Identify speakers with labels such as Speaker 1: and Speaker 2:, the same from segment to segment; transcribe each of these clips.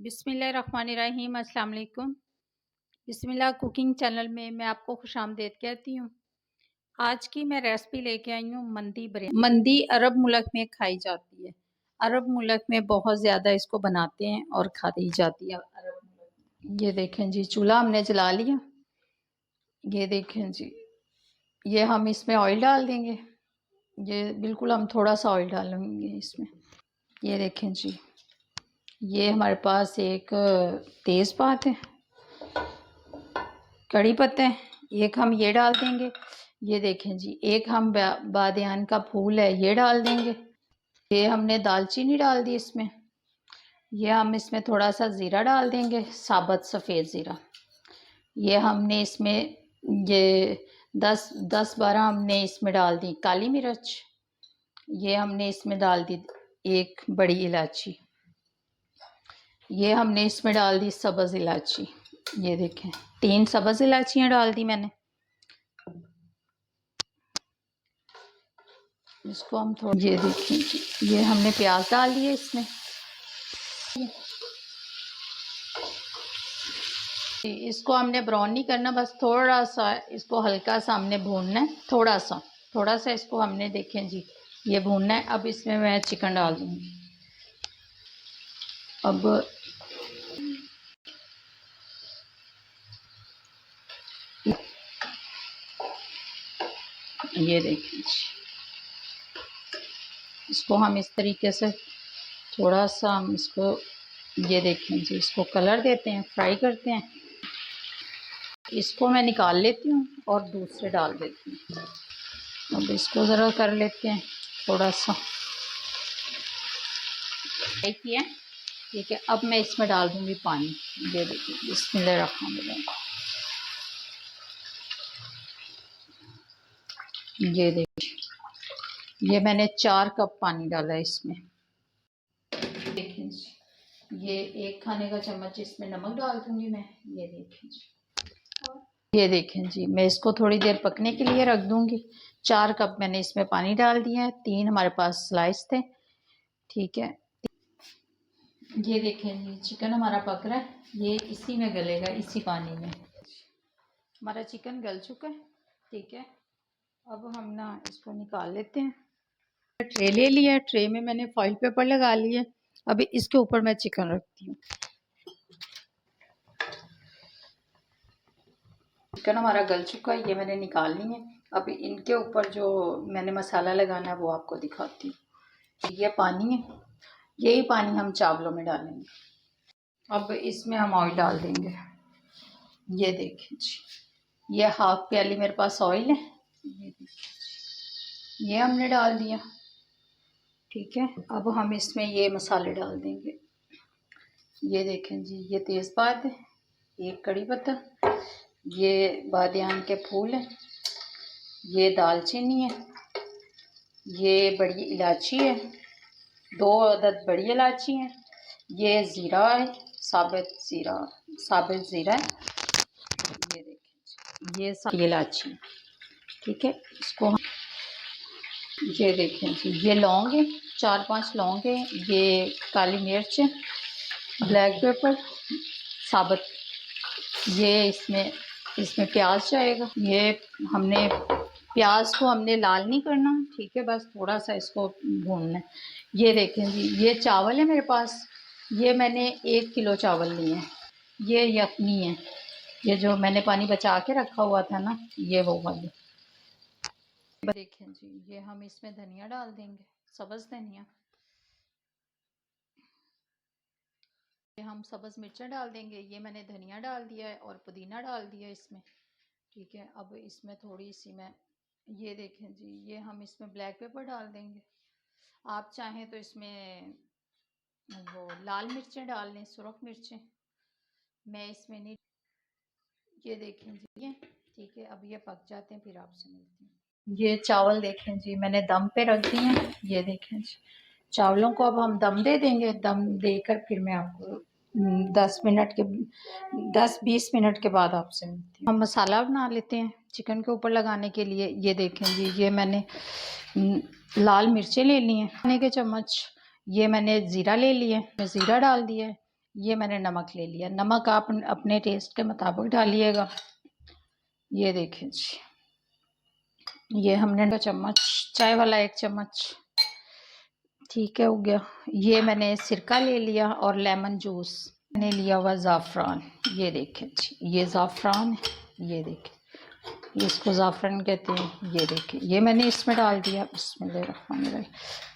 Speaker 1: बिस्मिल्लाहिर्रहमानिर्रहीम। अस्सलाम वालेकुम। बिस्मिल्लाह कुकिंग चैनल में मैं आपको खुशामदीद कहती हूँ। आज की मैं रेसिपी लेके आई हूँ मंदी बिरयानी। मंदी अरब मुल्क में खाई जाती है। अरब मुल्क में बहुत ज़्यादा इसको बनाते हैं और खाई जाती है अरब मुल्क में। ये देखें जी, चूल्हा हमने जला लिया। ये देखें जी, ये हम इसमें ऑयल डाल देंगे। ये बिल्कुल हम थोड़ा सा ऑयल डालेंगे इसमें। ये देखें जी, ये हमारे पास एक तेज़पात है, कड़ी पत्ता है, एक हम ये डाल देंगे। ये देखें जी, एक हम बादियान का फूल है, ये डाल देंगे। ये हमने दालचीनी डाल दी इसमें। ये हम इसमें थोड़ा सा ज़ीरा डाल देंगे, साबुत सफ़ेद ज़ीरा। ये हमने इसमें ये 10-12 हमने इसमें डाल दी काली मिर्च। ये हमने इसमें डाल दी एक बड़ी इलायची। ये हमने इसमें डाल दी सब्ज़ इलायची। ये देखें, 3 सब्ज़ इलायचियाँ डाल दी मैंने। इसको हम थोड़ा, ये देखिए, ये हमने प्याज डाल दिए इसमें। इसको हमने ब्राउन नहीं करना, बस थोड़ा सा इसको हल्का सा हमने भूनना है। थोड़ा सा इसको हमने, देखें जी, ये भूनना है। अब इसमें मैं चिकन डाल दूँगी। अब ये देखें जी, इसको हम इस तरीके से थोड़ा सा हम इसको, ये देखें जी, इसको कलर देते हैं, फ्राई करते हैं। इसको मैं निकाल लेती हूँ और दूसरे डाल देती हूँ। अब इसको ज़रा कर लेते हैं थोड़ा सा फ्राई किया। ठीक है, अब मैं इसमें डाल दूँगी पानी। ये देखिए, बिस्मिल्लाहिर्रहमानिर्रहीम। ये देखिए, ये मैंने 4 कप पानी डाला है इसमें। देखिए जी, ये 1 खाने का चम्मच इसमें नमक डाल दूँगी मैं। ये देखिए जी, ये देखें जी, मैं इसको थोड़ी देर पकने के लिए रख दूँगी। 4 कप मैंने इसमें पानी डाल दिया है। 3 हमारे पास स्लाइस थे। ठीक है, ये देखें जी, चिकन हमारा पक रहा है। ये इसी में गलेगा, इसी पानी में। हमारा चिकन गल चुका है। ठीक है, अब हम ना इसको निकाल लेते हैं। ट्रे ले लिया, ट्रे में मैंने फॉइल पेपर लगा लिया। अभी इसके ऊपर मैं चिकन रखती हूँ। चिकन हमारा गल चुका है, ये मैंने निकाल ली है। अभी इनके ऊपर जो मैंने मसाला लगाना है वो आपको दिखाती हूँ। ये पानी है, यही पानी हम चावलों में डालेंगे। अब इसमें हम ऑयल डाल देंगे। ये देखिए जी, ये 1/2 प्याली मेरे पास ऑयल है। ये देखिए, ये हमने डाल दिया। ठीक है, अब हम इसमें ये मसाले डाल देंगे। ये देखें जी, ये तेज़पात है, एक कड़ी पत्ता, ये बादियान के फूल हैं, ये दालचीनी है, ये बड़ी इलायची है, 2 अदद बड़ी इलायची हैं, ये ज़ीरा है, साबित ज़ीरा है। ये देखें, ये सारी इलायची। ठीक है, इसको हम, ये देखें जी, ये लौंग है, 4-5 लौंग है, ये काली मिर्च है, ब्लैक पेपर साबुत, ये इसमें प्याज जाएगा। ये हमने प्याज को हमने लाल नहीं करना। ठीक है, बस थोड़ा सा इसको भूनना है। ये देखें जी, ये चावल है मेरे पास। ये मैंने 1 किलो चावल लिए हैं। ये यखनी है, ये जो मैंने पानी बचा के रखा हुआ था ना, ये वो वाली। देखें जी, ये हम इसमें धनिया डाल देंगे, सब्ज़ धनिया। हम सब्ज़ मिर्चा डाल देंगे। ये मैंने धनिया डाल दिया है और पुदीना डाल दिया है इसमें। ठीक है, अब इसमें थोड़ी सी मैं, ये देखें जी, ये हम इसमें ब्लैक पेपर डाल देंगे। आप चाहें तो इसमें वो लाल मिर्चें डाल लें, सुरख मिर्चें। मैं इसमें नहीं। ये देखें जी, ये ठीक है, अब ये पक जाते हैं, फिर आपसे मिलती हूँ। ये चावल देखें जी, मैंने दम पे रख दिए हैं। ये देखें जी, चावलों को अब हम दम दे देंगे। दम देकर फिर मैं आपको 10-20 मिनट के बाद आपसे मिलती हूँ। हम मसाला बना लेते हैं चिकन के ऊपर लगाने के लिए। ये देखें जी, ये मैंने लाल मिर्चें ले ली हैं खाने के चम्मच। ये मैंने ज़ीरा ले लिया है, मैं ज़ीरा डाल दिया है। ये मैंने नमक ले लिया। नमक आप अपने टेस्ट के मुताबिक डालिएगा। ये देखिए जी, ये हमने 2 चम्मच, चाय वाला 1 चम्मच, ठीक है, हो गया। ये मैंने सिरका ले लिया और लेमन जूस मैंने लिया हुआ ज़ाफ़रान। ये देखें जी, ये ज़ाफ़रान है, ये देखें, इसको ज़ाफ़रान कहते हैं। ये देखें, ये मैंने इसमें डाल दिया। बिस्मिल्लाहिर्रहमानिर्रहीम।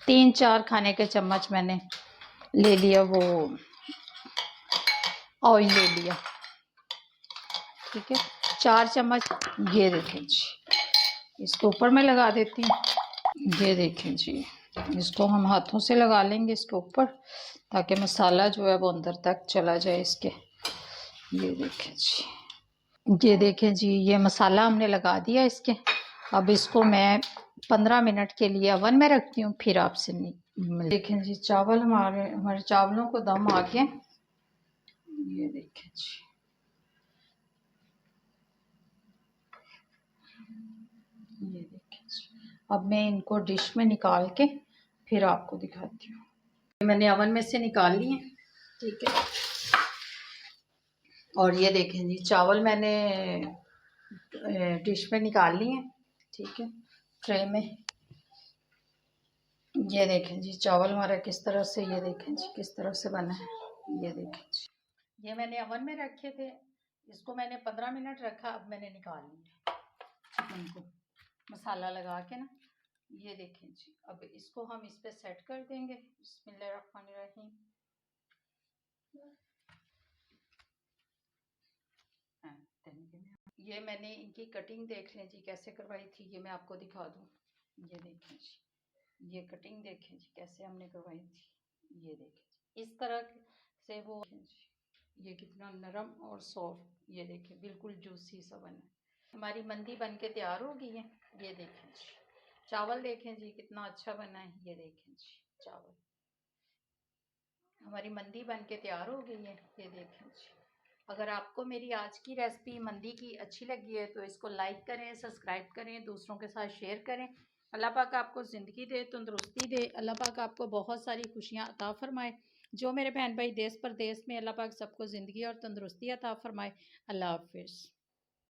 Speaker 1: 3-4 खाने के चम्मच मैंने ले लिया, वो ऑयल ले लिया, ठीक है, 4 चम्मच। ये देखें जी, इसको ऊपर मैं लगा देती हूँ। ये देखें जी, इसको हम हाथों से लगा लेंगे इसके ऊपर, ताकि मसाला जो है वो अंदर तक चला जाए इसके। ये देखें जी, ये देखें जी, ये मसाला हमने लगा दिया इसके। अब इसको मैं 15 मिनट के लिए ओवन में रखती हूँ, फिर आपसे देखें जी, चावल हमारे चावलों को दम आ गया। ये देखें जी, ये देखें जी, अब मैं इनको डिश में निकाल के फिर आपको दिखाती हूँ। मैंने ओवन में से निकाल लिए, ठीक है। और ये देखें जी, चावल मैंने डिश में निकाल लिए, ठीक है, ट्रे में। ये देखें जी, चावल हमारा किस तरह से, ये देखें जी किस तरह से बना है। ये देखें जी, ये मैंने ओवन में रखे थे, इसको मैंने 15 मिनट रखा, अब मैंने निकाल लिया उनको मसाला लगा के ना। ये देखें जी, अब इसको हम इस पे सेट कर देंगे। बिस्मिल्लाहिर्रहमानिर्रहीम। ये मैंने इनकी कटिंग देख लें जी कैसे करवाई थी, ये मैं आपको दिखा दूँ। ये देखें जी, ये कटिंग देखें जी कैसे हमने करवाई थी। ये देखें जी, इस तरह से वो जी, ये कितना नरम और सॉफ्ट, ये देखें बिल्कुल जूसी सा बना। हमारी मंदी बन के तैयार हो गई है। ये देखें जी, चावल देखें जी कितना अच्छा बना है। ये देखें जी, चावल हमारी मंदी बन के तैयार हो गई है। ये देखें जी, अगर आपको मेरी आज की रेसिपी मंदी की अच्छी लगी है तो इसको लाइक करें, सब्सक्राइब करें, दूसरों के साथ शेयर करें। अल्लाह पाक आपको ज़िंदगी दे, तंदुरुस्ती दे, अल्लाह पाक आपको बहुत सारी खुशियाँ अता फरमाए। जो मेरे बहन भाई देश परदेश में, अल्लाह पाक सबको ज़िंदगी और तंदुरुस्ती अता फरमाए। अल्लाह हाफिज़।